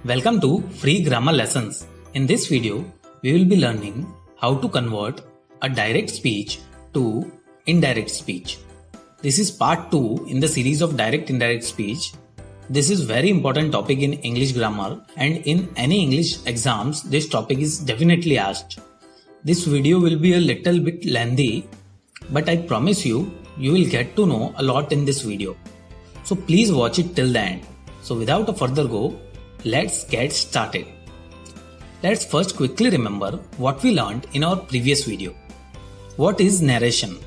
Welcome to Free Grammar Lessons. In this video, we will be learning how to convert a direct speech to indirect speech. This is part 2 in the series of direct-indirect speech. This is very important topic in English grammar, and in any English exams, this topic is definitely asked. This video will be a little bit lengthy, but I promise you will get to know a lot in this video. So please watch it till the end. So without a further go, let's get started. Let's first quickly remember what we learned in our previous video. What is narration?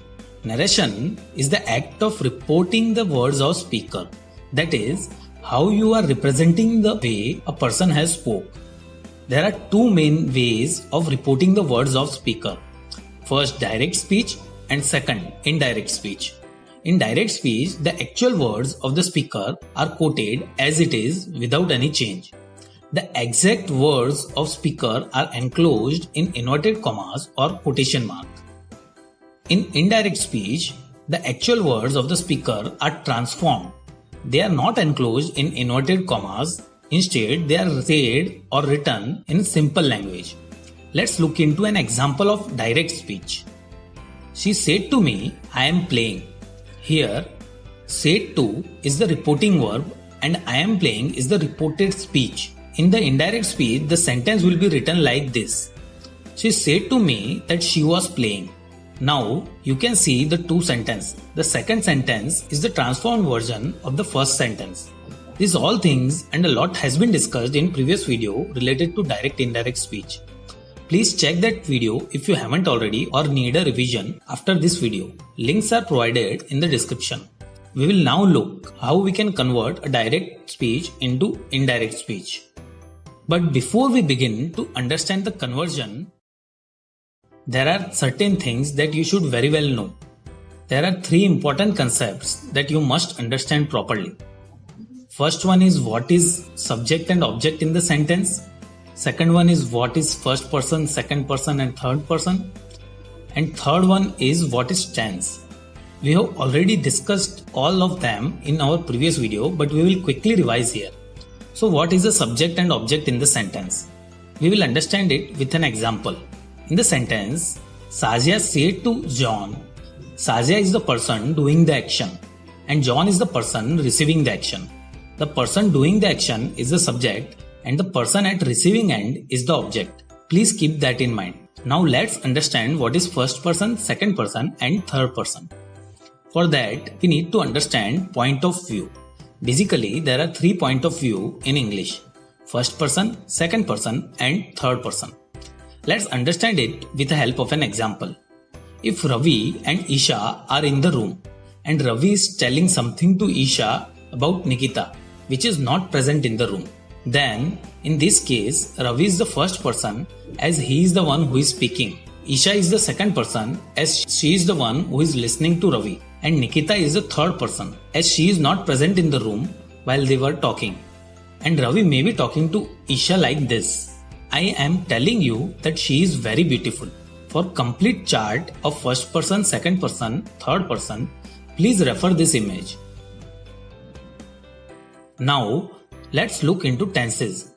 Narration is the act of reporting the words of speaker. That is, how you are representing the way a person has spoke. There are two main ways of reporting the words of speaker. First, direct speech, and second, indirect speech. In direct speech, the actual words of the speaker are quoted as it is without any change. The exact words of speaker are enclosed in inverted commas or quotation mark. In indirect speech, the actual words of the speaker are transformed. They are not enclosed in inverted commas. Instead, they are said or written in simple language. Let's look into an example of direct speech. She said to me, I am playing. Here, said to is the reporting verb and I am playing is the reported speech. In the indirect speech, the sentence will be written like this. She said to me that she was playing. Now, you can see the two sentences. The second sentence is the transformed version of the first sentence. These all things and a lot has been discussed in previous video related to direct-indirect speech. Please check that video if you haven't already or need a revision after this video. Links are provided in the description. We will now look how we can convert a direct speech into indirect speech. But before we begin to understand the conversion, there are certain things that you should very well know. There are three important concepts that you must understand properly. First one is what is subject and object in the sentence. Second one is what is first person, second person and third person. And third one is what is tense. We have already discussed all of them in our previous video, but we will quickly revise here. So what is the subject and object in the sentence? We will understand it with an example. In the sentence, Sazia said to John, Sazia is the person doing the action and John is the person receiving the action. The person doing the action is the subject and the person at receiving end is the object. Please keep that in mind. Now let's understand what is first person, second person and third person. For that, we need to understand point of view. Basically, there are 3 points of view in English. First person, second person and third person. Let's understand it with the help of an example. If Ravi and Isha are in the room and Ravi is telling something to Isha about Nikita, which is not present in the room, then in this case, Ravi is the first person as he is the one who is speaking. Isha is the second person as she is the one who is listening to Ravi. And Nikita is the third person as she is not present in the room while they were talking. And Ravi may be talking to Isha like this. I am telling you that she is very beautiful. For complete chart of first person, second person, third person, please refer this image. Now, let's look into tenses.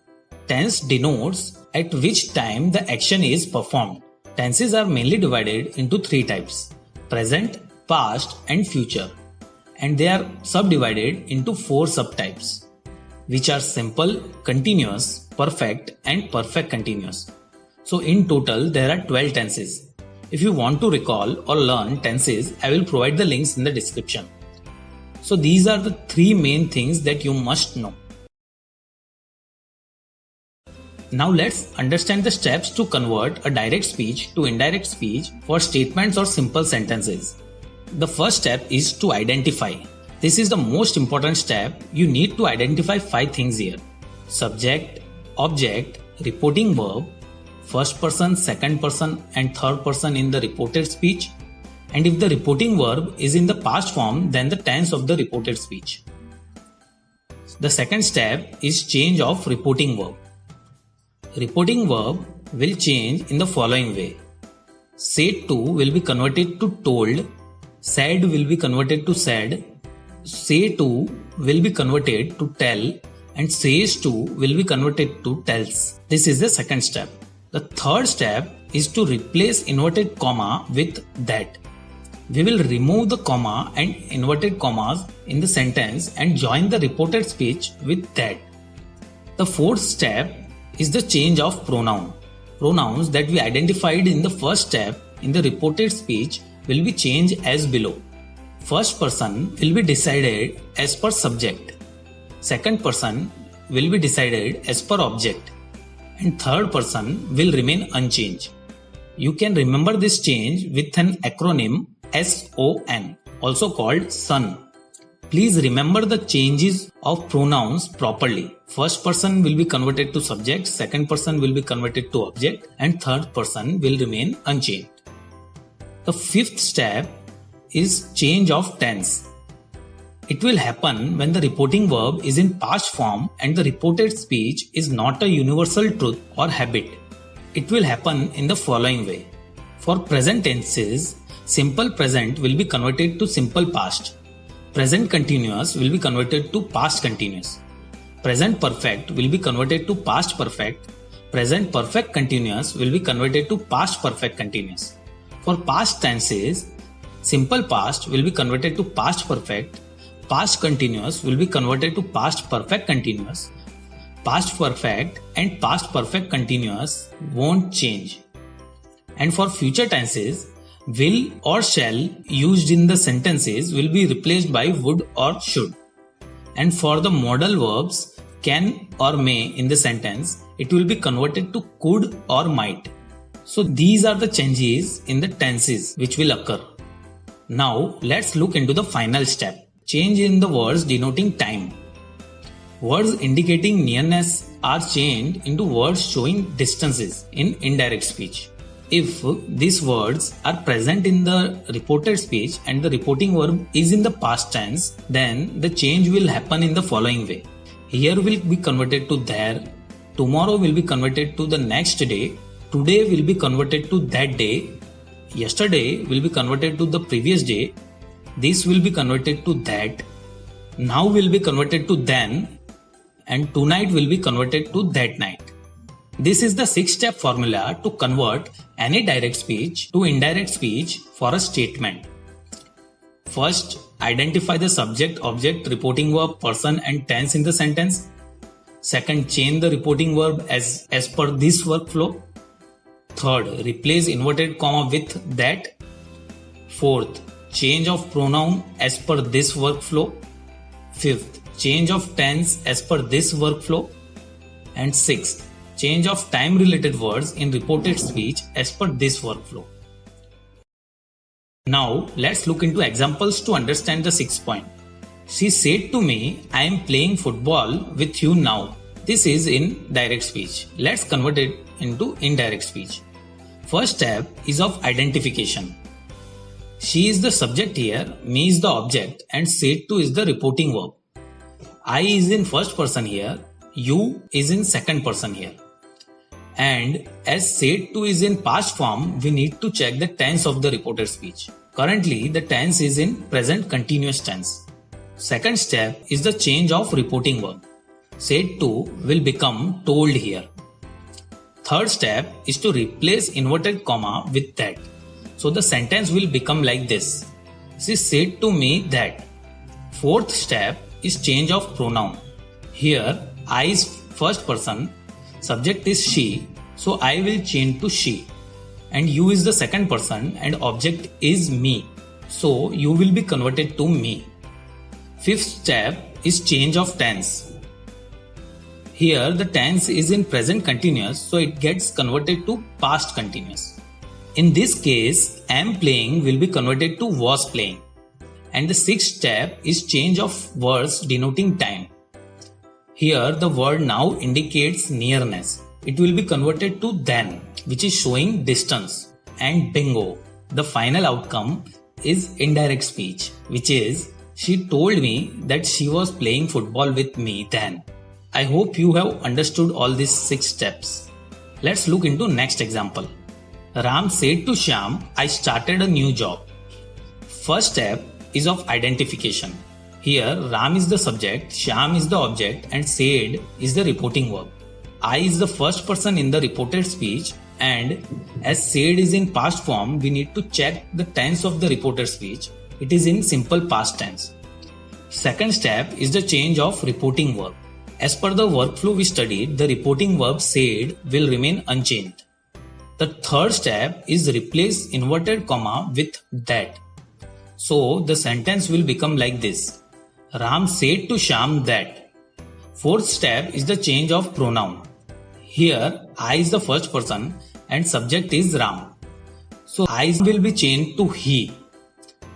Tense denotes at which time the action is performed. Tenses are mainly divided into 3 types: present, past and future. And they are subdivided into 4 subtypes, which are simple, continuous, perfect and perfect continuous. So in total, there are 12 tenses. If you want to recall or learn tenses, I will provide the links in the description. So these are the 3 main things that you must know. Now let's understand the steps to convert a direct speech to indirect speech for statements or simple sentences. The first step is to identify. This is the most important step. You need to identify 5 things here: subject, object, reporting verb, first person, second person and third person in the reported speech. And if the reporting verb is in the past form, then the tense of the reported speech. The second step is change of reporting verb. Reporting verb will change in the following way. Said to will be converted to told, said will be converted to said, say to will be converted to tell and says to will be converted to tells. This is the second step. The third step is to replace inverted comma with that. We will remove the comma and inverted commas in the sentence and join the reported speech with that. The fourth step is the change of pronoun. Pronouns that we identified in the first step in the reported speech will be changed as below. First person will be decided as per subject. Second person will be decided as per object. And third person will remain unchanged. You can remember this change with an acronym SON, also called SON. Please remember the changes of pronouns properly. First person will be converted to subject, second person will be converted to object, and third person will remain unchanged. The fifth step is change of tense. It will happen when the reporting verb is in past form and the reported speech is not a universal truth or habit. It will happen in the following way. For present tenses, simple present will be converted to simple past. Present continuous will be converted to past continuous. Present perfect will be converted to past perfect. Present perfect continuous will be converted to past perfect continuous. For past tenses, simple past will be converted to past perfect. Past continuous will be converted to past perfect continuous. Past perfect and past perfect continuous won't change. And for future tenses, will or shall used in the sentences will be replaced by would or should. And for the modal verbs can or may in the sentence, it will be converted to could or might. So these are the changes in the tenses which will occur. Now let's look into the final step. Change in the words denoting time. Words indicating nearness are changed into words showing distances in indirect speech. If these words are present in the reported speech and the reporting verb is in the past tense, then the change will happen in the following way. Here will be converted to there, tomorrow will be converted to the next day, today will be converted to that day, yesterday will be converted to the previous day, this will be converted to that, now will be converted to then, and tonight will be converted to that night. This is the 6-step formula to convert any direct speech to indirect speech for a statement. First, identify the subject, object, reporting verb, person and tense in the sentence. Second, change the reporting verb as per this workflow. Third, replace inverted comma with that. Fourth, change of pronoun as per this workflow. Fifth, change of tense as per this workflow. And sixth, change of time related words in reported speech as per this workflow. Now let's look into examples to understand the 6th point. She said to me, I am playing football with you now. This is in direct speech. Let's convert it into indirect speech. First step is of identification. She is the subject here, me is the object, and said to is the reporting verb. I is in first person here, you is in second person here. And as said to is in past form, we need to check the tense of the reported speech. Currently, the tense is in present continuous tense. Second step is the change of reporting verb. Said to will become told here. Third step is to replace inverted comma with that. So the sentence will become like this. She said to me that. Fourth step is change of pronoun. Here, I is first person, subject is she, so I will change to she. And you is the second person and object is me. So you will be converted to me. Fifth step is change of tense. Here the tense is in present continuous, so it gets converted to past continuous. In this case, am playing will be converted to was playing. And the sixth step is change of words denoting time. Here the word now indicates nearness. It will be converted to then, which is showing distance. And bingo, the final outcome is indirect speech, which is she told me that she was playing football with me then. I hope you have understood all these 6 steps. Let's look into next example. Ram said to Shyam, I started a new job. First step is of identification. Here Ram is the subject, Shyam is the object and said is the reporting verb. I is the first person in the reported speech, and as said is in past form, we need to check the tense of the reported speech. It is in simple past tense. Second step is the change of reporting verb. As per the workflow we studied, the reporting verb said will remain unchanged. The third step is replace inverted comma with that. So the sentence will become like this. Ram said to Shyam that. Fourth step is the change of pronoun. Here I is the first person and subject is Ram. So I will be changed to he.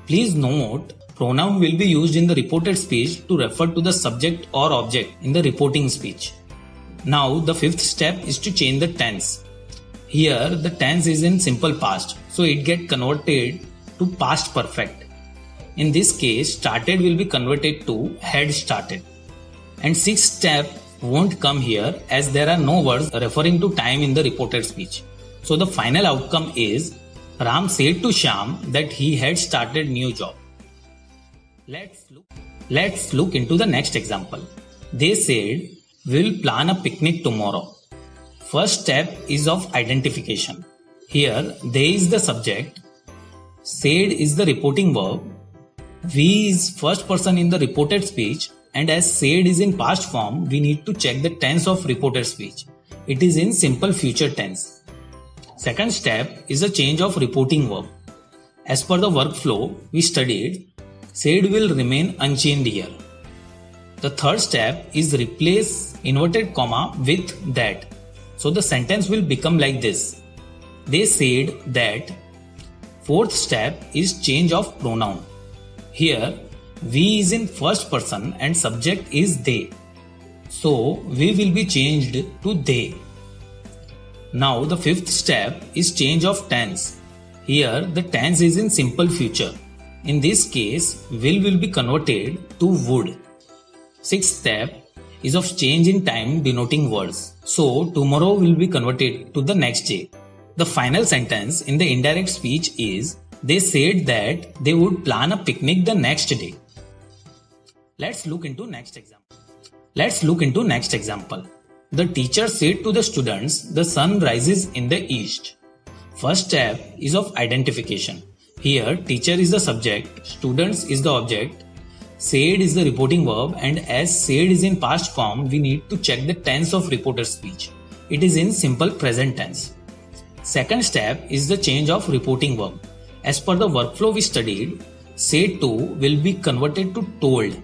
Please note, pronoun will be used in the reported speech to refer to the subject or object in the reporting speech. Now the fifth step is to change the tense. Here the tense is in simple past, so it gets converted to past perfect. In this case, started will be converted to had started. And sixth step won't come here as there are no words referring to time in the reported speech. So the final outcome is Ram said to Shyam that he had started new job. Let's look into the next example. They said we'll plan a picnic tomorrow. First step is of identification. Here they is the subject, said is the reporting verb, we is first person in the reported speech, and as said is in past form, we need to check the tense of reported speech. It is in simple future tense. Second step is a change of reporting verb. As per the workflow we studied, said will remain unchanged here. The third step is replace inverted comma with that. So the sentence will become like this. They said that. Fourth step is change of pronoun. Here we is in first person and subject is they. So we will be changed to they. Now the fifth step is change of tense. Here the tense is in simple future. In this case, will be converted to would. Sixth step is of change in time denoting words. So tomorrow will be converted to the next day. The final sentence in the indirect speech is they said that they would plan a picnic the next day. Let's look into next example. The teacher said to the students, the sun rises in the east. First step is of identification. Here teacher is the subject, students is the object, said is the reporting verb, and as said is in past form, we need to check the tense of reported speech. It is in simple present tense. Second step is the change of reporting verb. As per the workflow we studied, said to will be converted to told.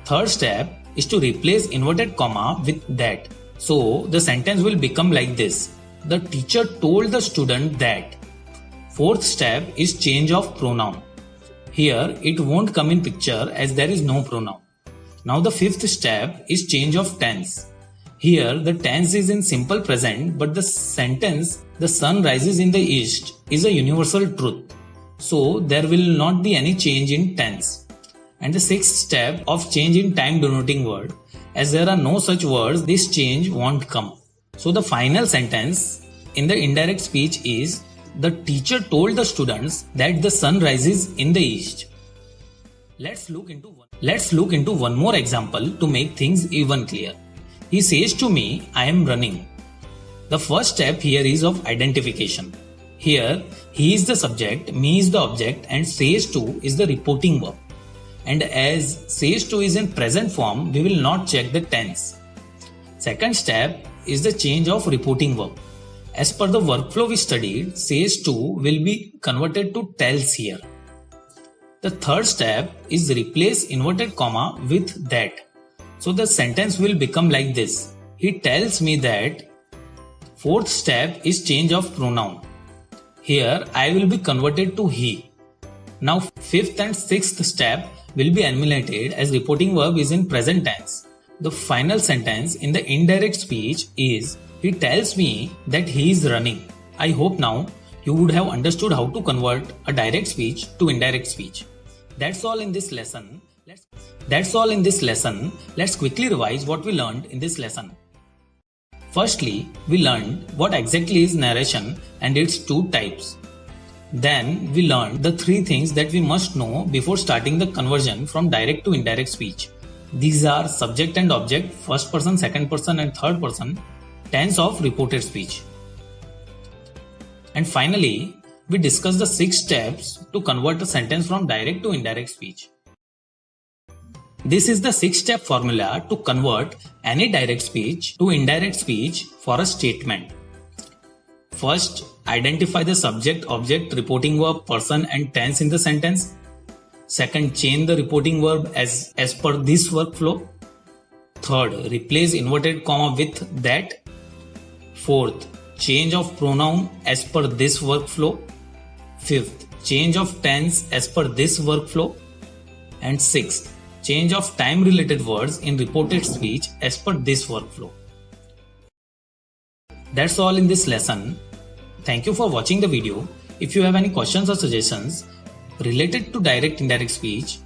Third step is to replace inverted comma with that. So the sentence will become like this. The teacher told the student that. Fourth step is change of pronoun. Here it won't come in picture as there is no pronoun. Now the fifth step is change of tense. Here the tense is in simple present, but the sentence the sun rises in the east is a universal truth. So there will not be any change in tense. And the sixth step of change in time denoting word. As there are no such words, this change won't come. So the final sentence in the indirect speech is the teacher told the students that the sun rises in the east. Let's look into one more example to make things even clear. He says to me, I am running. The first step here is of identification. Here, he is the subject, me is the object, and says to is the reporting verb. And as says to is in present form, we will not check the tense. Second step is the change of reporting verb. As per the workflow we studied, says to will be converted to tells here. The third step is replace inverted comma with that. So the sentence will become like this. He tells me that. Fourth step is change of pronoun. Here I will be converted to he. Now fifth and sixth step will be eliminated as reporting verb is in present tense. The final sentence in the indirect speech is he tells me that he is running. I hope now you would have understood how to convert a direct speech to indirect speech. That's all in this lesson. Let's quickly revise what we learned in this lesson. Firstly, we learned what exactly is narration and its two types. Then we learned the 3 things that we must know before starting the conversion from direct to indirect speech. These are subject and object, first person, second person and third person, tense of reported speech. And finally, we discussed the 6 steps to convert a sentence from direct to indirect speech. This is the 6-step formula to convert any direct speech to indirect speech for a statement. First, identify the subject, object, reporting verb, person and tense in the sentence. Second, change the reporting verb as per this workflow. Third, replace inverted comma with that. Fourth, change of pronoun as per this workflow. Fifth, change of tense as per this workflow. And sixth, change of time related words in reported speech as per this workflow. That's all in this lesson. Thank you for watching the video. If you have any questions or suggestions related to direct indirect speech,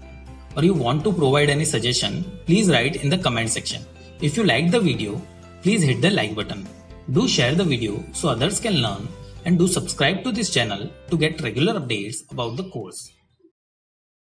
or you want to provide any suggestion, please write in the comment section. If you liked the video, please hit the like button. Do share the video so others can learn, and do subscribe to this channel to get regular updates about the course.